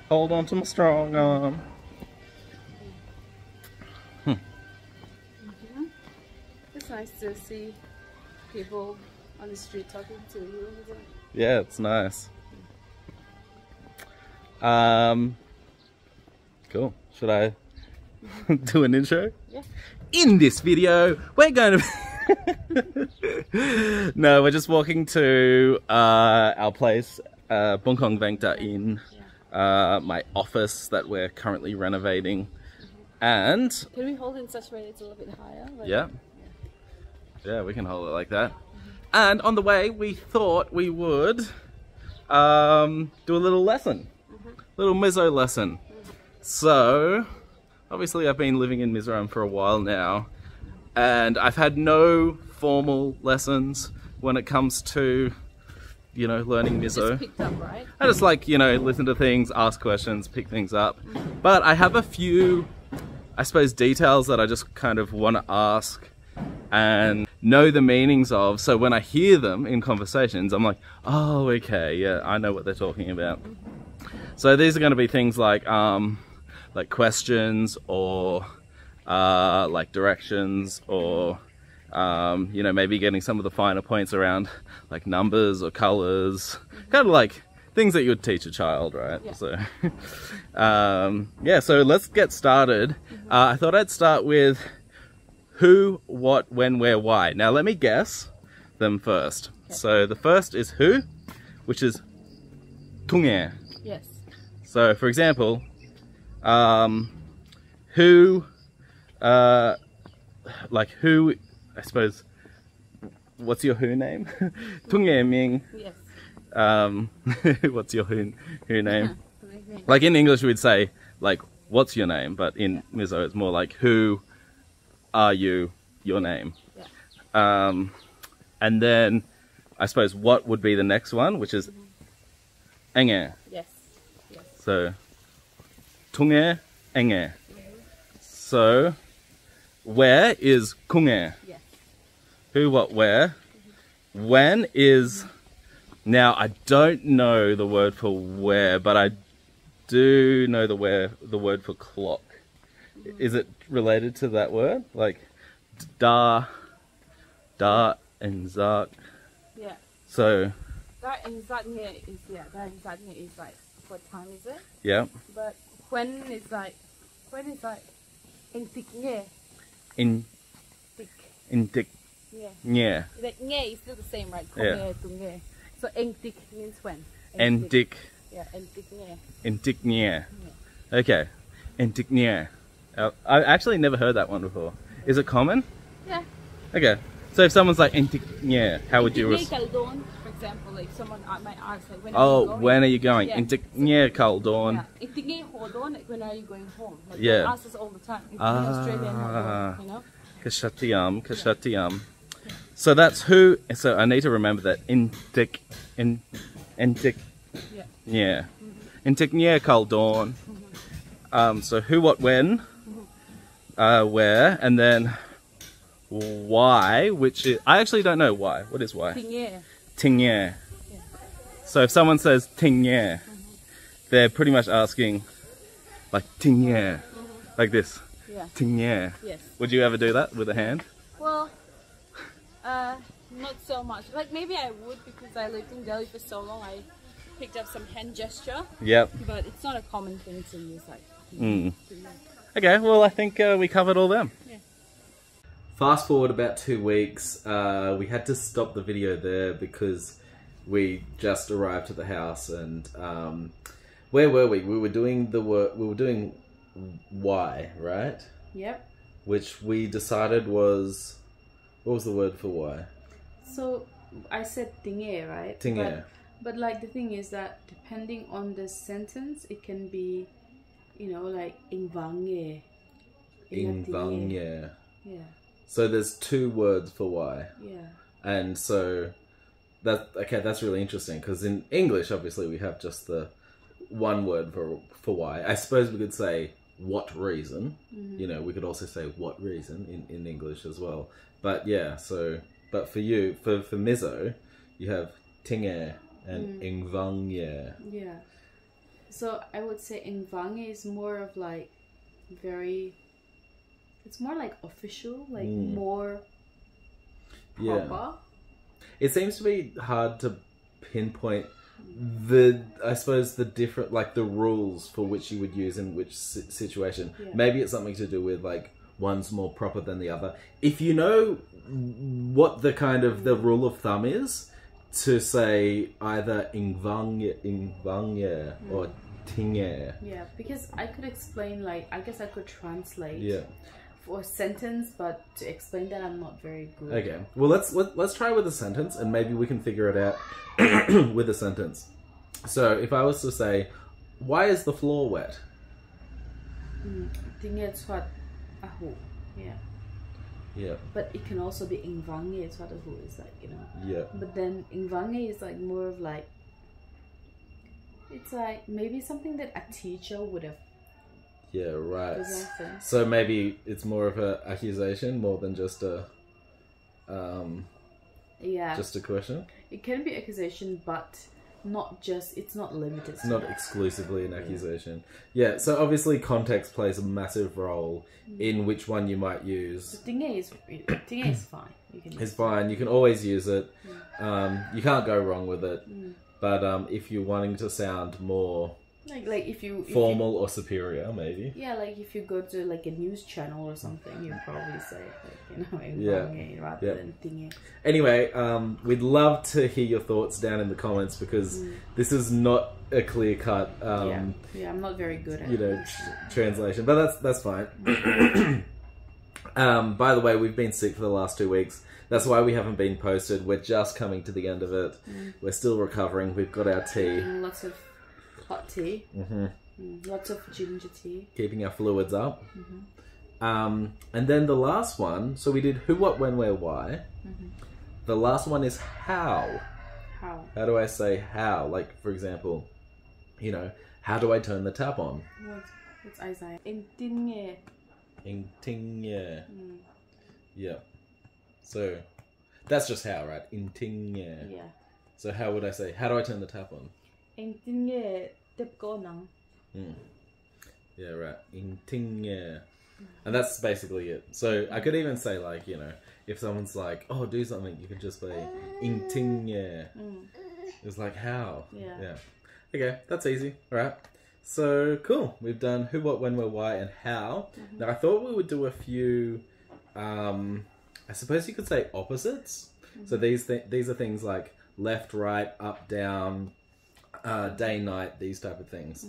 Hold on to my strong arm. It's nice to see people on the street talking to you, isn't it? Yeah, it's nice. Cool. Should I do an intro? Yeah. In this video, we're going to... No, we're just walking to our place, Bungkong Vengta Inn, my office that we're currently renovating. And... Can we hold it in such a way it's a little bit higher? Like, yeah. Yeah, we can hold it like that. And on the way, we thought we would do a little lesson. Little Mizo lesson. So, obviously I've been living in Mizoram for a while now, and I've had no formal lessons when it comes to, you know, learning Mizo. Just picked up, right? I just like, you know, listen to things, ask questions, pick things up. But I have a few, I suppose, details that I just kind of want to ask and know the meanings of, so when I hear them in conversations, I'm like, oh, okay, yeah, I know what they're talking about. So these are going to be things like questions, or like directions, or you know, maybe getting some of the finer points around like numbers or colors, kind of like things that you would teach a child, right? Yeah. So yeah, so let's get started. I thought I'd start with who, what, when, where, why. Now let me guess them first. Okay. So the first is who, which is Tungé. Yes. So for example, who, like who, I suppose, what's your who name? Tungé Ming. Yes. What's your who name? Like in English we'd say like, what's your name? But in Mizo it's more like, who are you, your name. Yeah. And then I suppose what would be the next one, which is Enge. Yes. Yes. So Tungé Enge. So where is Kungé? Yes. Who, what, where. When is, now I don't know the word for where, but I do know the word for clock. Is it related to that word? Like da and zak. Yeah. So da and zak is, yeah, da and zak is like, what time is it? Yeah. But when is like in tik nge. In tik. Yeah. Yeah. Like nge is still the same, right? Yeah. To nge. So en tik means when. En tik. Yeah, en tik nge. En tik nge. Okay. En tik nge. I've actually never heard that one before. Is it common? Yeah. Okay. So if someone's like, yeah, how would you respond? For example, like someone might ask, like, when are you going? When are you going? Yeah. Yeah, Kaldorn. Like, when are you going home? Like, yeah. they ask us all the time. In Australia, you know? Kashatiam, Kashatiam. Yeah. So that's who, so I need to remember that. Intik. Yeah. Yeah. Intik yeah, Kaldorn. So who, what, when, where, and then why, which is, I actually don't know why. What is why? Tingye. Tingye. Yeah. So if someone says Tingye, they're pretty much asking like Tingye, like this. Yeah. Tingye. Yes. Would you ever do that with a hand? Well, not so much. Like maybe I would, because I lived in Delhi for so long. I picked up some hand gesture. Yep. But it's not a common thing to use, like. Okay, well I think we covered all them. Yeah. Fast forward about 2 weeks, we had to stop the video there because we just arrived to the house, and where were we? We were doing the work, we were doing Y, right? Yep. Which we decided was, what was the word for Y? So I said tingé, right? Tingé. But like the thing is that depending on the sentence, it can be, you know, like ingvangye. Ingvangye. Yeah. So there's 2 words for why. Yeah. And so that's really interesting, because in English obviously we have just the one word for why. I suppose we could say what reason. You know, we could also say what reason in English as well. But yeah, so but for you, for Mizo, you have tingé and ingvangye. Yeah. So I would say Ingvange is more of like very. It's more like official, like more proper. Yeah. It seems to be hard to pinpoint I suppose the different, like the rules for which you would use in which situation. Yeah. Maybe it's something to do with like one's more proper than the other. If you know what the kind of the rule of thumb is to say either ingvangye or tingye. Yeah, because I could explain, like, I guess I could translate. Yeah. For a sentence, but to explain that I'm not very good. Okay. Well, let's try with a sentence, and maybe we can figure it out with a sentence. So, if I was to say, "Why is the floor wet?" I think it's what ahu. Yeah. Yeah. But it can also be ingvange. It's what ahu is like, you know. Yeah. But then ingvange is like more of like. It's like maybe something that a teacher would have. Yeah, right. Does that make sense? So maybe it's more of an accusation more than just a yeah. Just a question? It can be accusation, but not just, it's not limited. It's not exclusively an accusation. Yeah, so obviously context plays a massive role in which one you might use. The thing is fine. You can use it's fine. You can always use it. You can't go wrong with it. But if you're wanting to sound more like if you formal or superior, maybe. Yeah, like if you go to like a news channel or something, you probably say like, rather than thingy. Anyway, we'd love to hear your thoughts down in the comments because this is not a clear cut. Yeah, I'm not very good at translation, but that's fine. By the way, we've been sick for the last 2 weeks. That's why we haven't been posted. We're just coming to the end of it. We're still recovering. We've got our tea. And lots of hot tea. Lots of ginger tea. Keeping our fluids up. And then the last one, so we did who, what, when, where, why. The last one is how. How? How do I say how? Like, for example, you know, how do I turn the tap on? What's Isaiah? Intinge. Intinge. Yeah. So, that's just how, right? Intinge. Yeah. So how would I say, how do I turn the tap on? Intinge tip ko nang. Yeah, right. Intinge. And that's basically it. So I could even say, like, you know, if someone's like, oh, do something, you could just say, intinge. It's like, how? Yeah. Okay, that's easy. All right. So, cool. We've done who, what, when, where, why, and how. Now, I thought we would do a few, I suppose you could say opposites. So these are things like left, right, up, down, day, night, these type of things.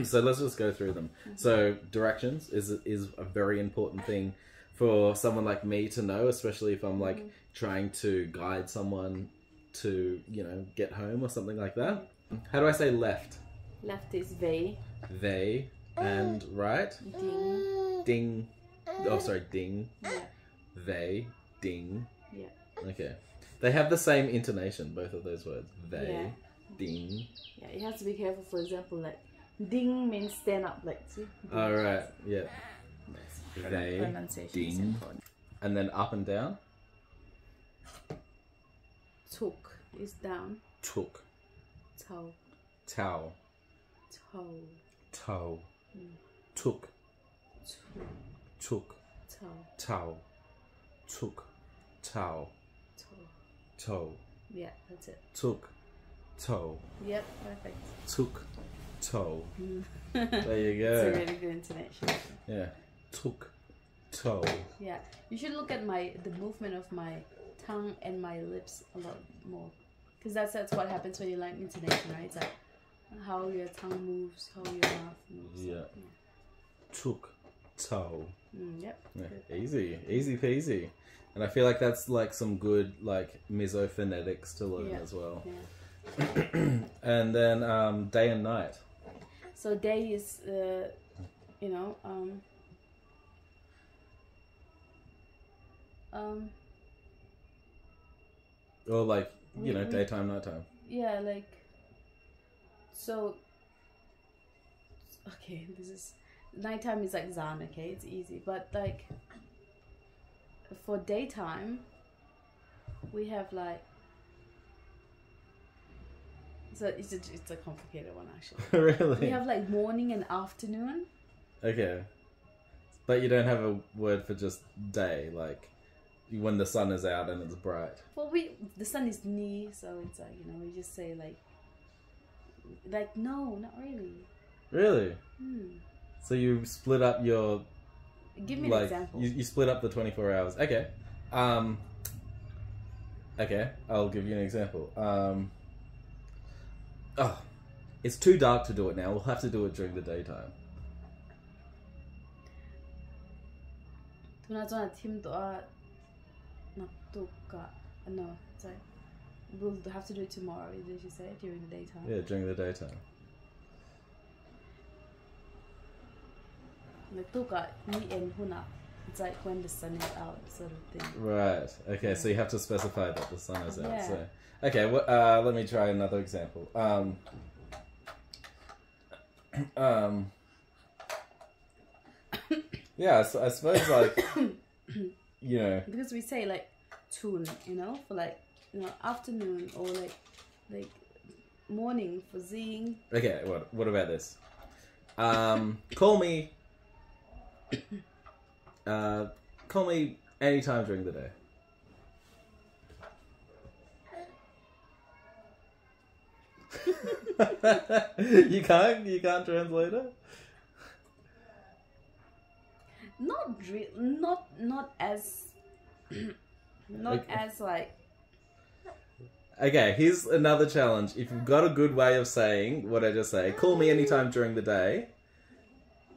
So let's just go through them. So directions is a very important thing for someone like me to know, especially if I'm like trying to guide someone to, you know, get home or something like that. How do I say left? Left is vei. Vei. And right? Ding. Ding. Oh, sorry, ding. Yeah. Vei. Ding. Yeah. Okay. They have the same intonation, both of those words. Vei. Yeah. Ding. Yeah, you have to be careful. For example, like ding means stand up, like see. All right. Yeah. Vei. Pronunciation is Ding. important. And then up and down. Tuk is down. Tuk. Tao. Tao. Tao. Tao. Tuk. Tuk. Tao. Tao. Tuk. Tao. Toe. Yeah, that's it. Tuk. Toe. Yep, perfect. Tuk. Toe. There you go. It's a really good intonation. Yeah. Tuk. Toe. Yeah, you should look at the movement of my tongue and my lips a lot more, because that's what happens when you learn intonation, right? It's like how your tongue moves, how your mouth moves. Yeah. Tuk. Toe. Yep. Yeah. Easy peasy. And I feel like that's like some good like Mizo phonetics to learn as well. Yeah. And then day and night. So day is or like, you know, daytime, nighttime. Yeah, like, so, okay, this is, nighttime is like Zan, okay, it's easy, but like, for daytime, we have like, So it's a complicated one actually. Really? We have like morning and afternoon. Okay. But you don't have a word for just day, like when the sun is out and it's bright. Well, the sun is ni, so it's like, you know, we just say like no, not really. Really? So you split up your... Give me an example. You split up the 24 hours. Okay. Okay, I'll give you an example. It's too dark to do it now. We'll have to do it during the daytime. No, it's like we'll have to do it tomorrow. Did you say during the daytime? Yeah, during the daytime. It's like when the sun is out, sort of thing. Right. Okay, so you have to specify that the sun is out. Yeah. So, okay. Let me try another example. Yeah. So I suppose like, you know, because we say like tun, you know, for like, you know, afternoon, or like morning for zing. Okay. What about this? Call me. Call me anytime during the day. You can't translate it? Not as not Okay. as like. Okay, here's another challenge. If you've got a good way of saying what I just say, call me anytime during the day.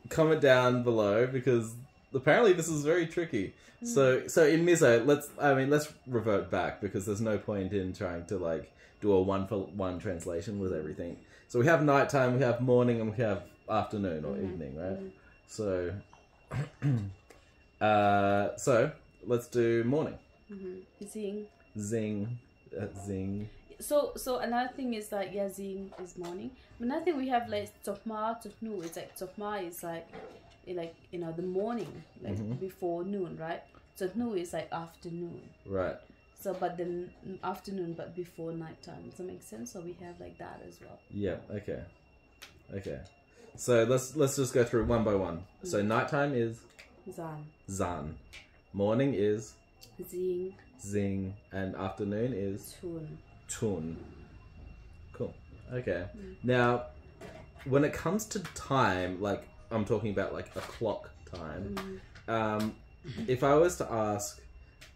Comment down below, because apparently this is very tricky. So in Mizo, let's revert back, because there's no point in trying to like do a one-for-one translation with everything. So we have nighttime, we have morning, and we have afternoon or evening, right? So so let's do morning. Zing. Zing. Zing. So another thing is like, yeah, zing is morning. Another thing we have like tokma, toknu. It's like tokma is like you know, the morning, like before noon, right? Toknu is like afternoon. Right. So but then afternoon, but before nighttime. Does that make sense? So we have like that as well. Yeah. Okay. Okay. So let's just go through one by one. So nighttime is Zan. zan, morning is Zing. zing, and afternoon is Tun. tun. Cool. Okay. Now, when it comes to time, like I'm talking about like a clock time. If I was to ask,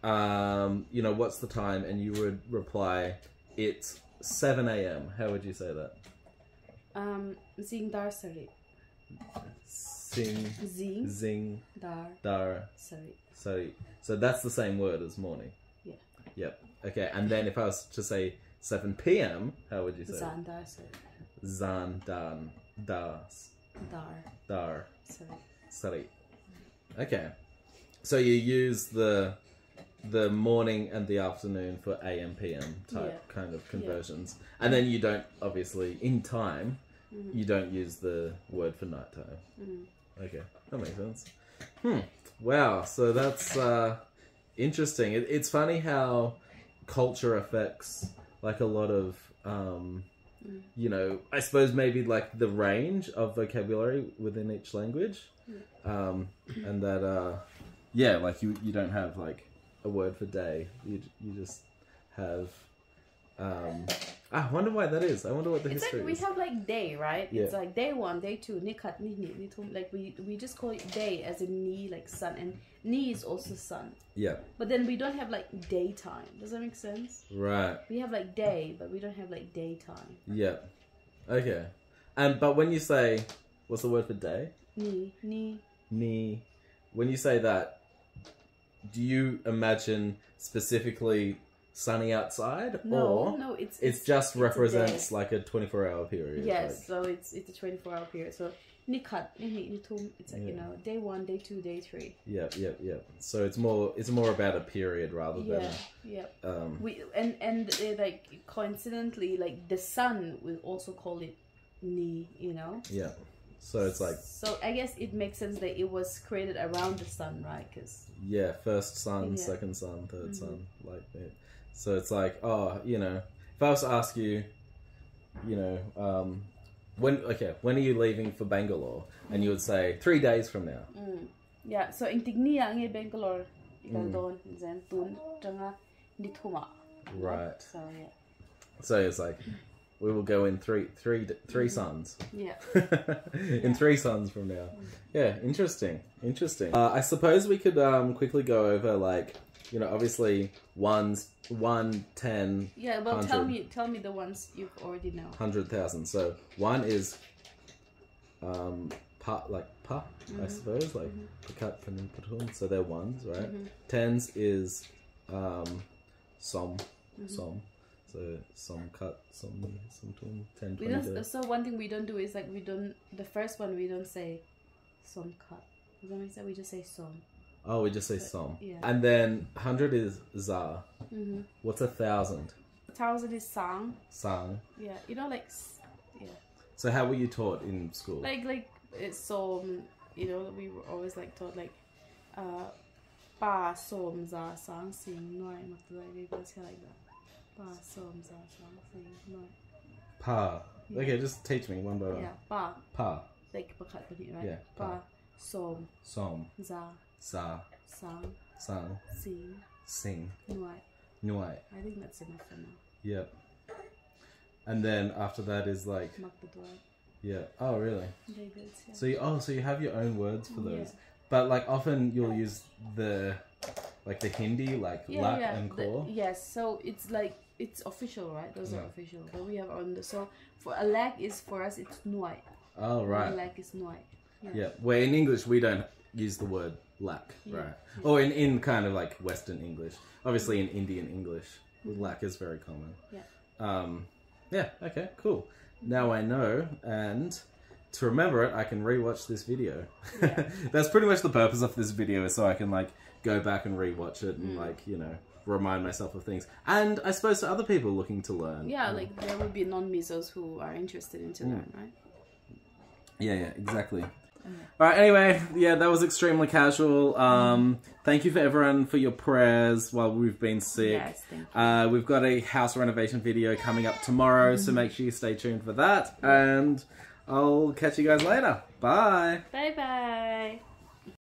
you know, what's the time, and you would reply, it's 7 a.m. How would you say that? Zing dar sari. Sing. Zing. Zing. Dar. Dar. Sari. So that's the same word as morning. Yeah. Yep. Okay. And then if I was to say 7 p.m., how would you say? Zan dar sari. Zan dan das Dar. dar Sari. sari. Okay. So you use the morning and the afternoon for AM PM type kind of conversions, and then you don't, obviously in time you don't use the word for nighttime. Okay, that makes sense. Wow, so that's interesting. It's funny how culture affects like a lot of you know, I suppose maybe like the range of vocabulary within each language, and that yeah, like you don't have like a word for day. You just have. I wonder why that is. I wonder what the It's history like we is. have like day, right? Yeah. It's like day 1, day 2, nikat, ni tum. Like we just call it day as in ni, like sun, and ni is also sun. Yeah. But then we don't have like daytime. Does that make sense? Right. We have like day, but we don't have like daytime. Yeah. Okay. But when you say, what's the word for day? Ni. When you say that, do you imagine specifically sunny outside, or No, it's just a represents day. like a 24-hour period? Yes, like... so it's a 24-hour period. So nikat, ni tum. It's like, you know, day 1, day 2, day 3. Yep. So it's more about a period rather than We like coincidentally, like the sun will also call it ni, you know. Yeah. So it's like, so I guess it makes sense that it was created around the sun, right? Because yeah, first sun, second sun, third sun, like that. So it's like, oh, you know, if I was to ask you, you know, when are you leaving for Bangalore? And you would say 3 days from now. Yeah, so in Tigni ang Bangalore, ikaw doon, then tun tanga dituma. Right. So yeah. So it's like we will go in three suns. Yeah. In 3 suns from now. Yeah, interesting. I suppose we could quickly go over, like, you know, obviously 1, 10. Yeah, well, 100. tell me the ones you already know. 100,000. So 1 is pa, I suppose, like pakat panin patun. So they're 1s, right? 10s is som. So some cut, some tune, 10, 20. So one thing we don't do is like the first one we don't say some cut. Does that make sense? We just say som. Oh, we just say som. Yeah. And then 100 is za. What's 1,000? 1,000 is sang. Sang. Yeah, you know, like, yeah. So how were you taught in school? Like it's som. You know, we were always like taught like, pa som za sang sing noi. We go like that. Pa som za sang sing noi. Pa. Yeah. Okay, just teach me one by one. Yeah, pa. Pa. Like pakat pani, right? Yeah. Pa som. Som. Za. Sa. Sang. Sang. Sing. Sing. Noi. Nuai. I think that's enough for now. Yep. And then after that is like. Makdadwai. Yeah. Oh, really? Very good. Yeah. So you have your own words for those, Yeah. but like often you'll use the Hindi, like lak and kor. Yes. So it's like it's official, right? Those are official. But we have on so for a lak is for us it's nuai. Oh, right. A lak is nuai. Yeah. Where in English we don't use the word lak, right? Yeah. Or in kind of like Western English. Obviously in Indian English, lak is very common. Yeah. Yeah. Okay. Cool. Now I know, and to remember it, I can rewatch this video. Yeah. That's pretty much the purpose of this video, is so I can like go back and rewatch it and like, you know, remind myself of things. And I suppose to other people looking to learn. Yeah, like there will be non-Mizos who are interested in to learn, right? Yeah, exactly. All right, anyway, yeah, that was extremely casual. Thank you for everyone for your prayers while we've been sick. Yes, thank you. We've got a house renovation video coming up tomorrow, so make sure you stay tuned for that. And I'll catch you guys later. Bye. Bye-bye.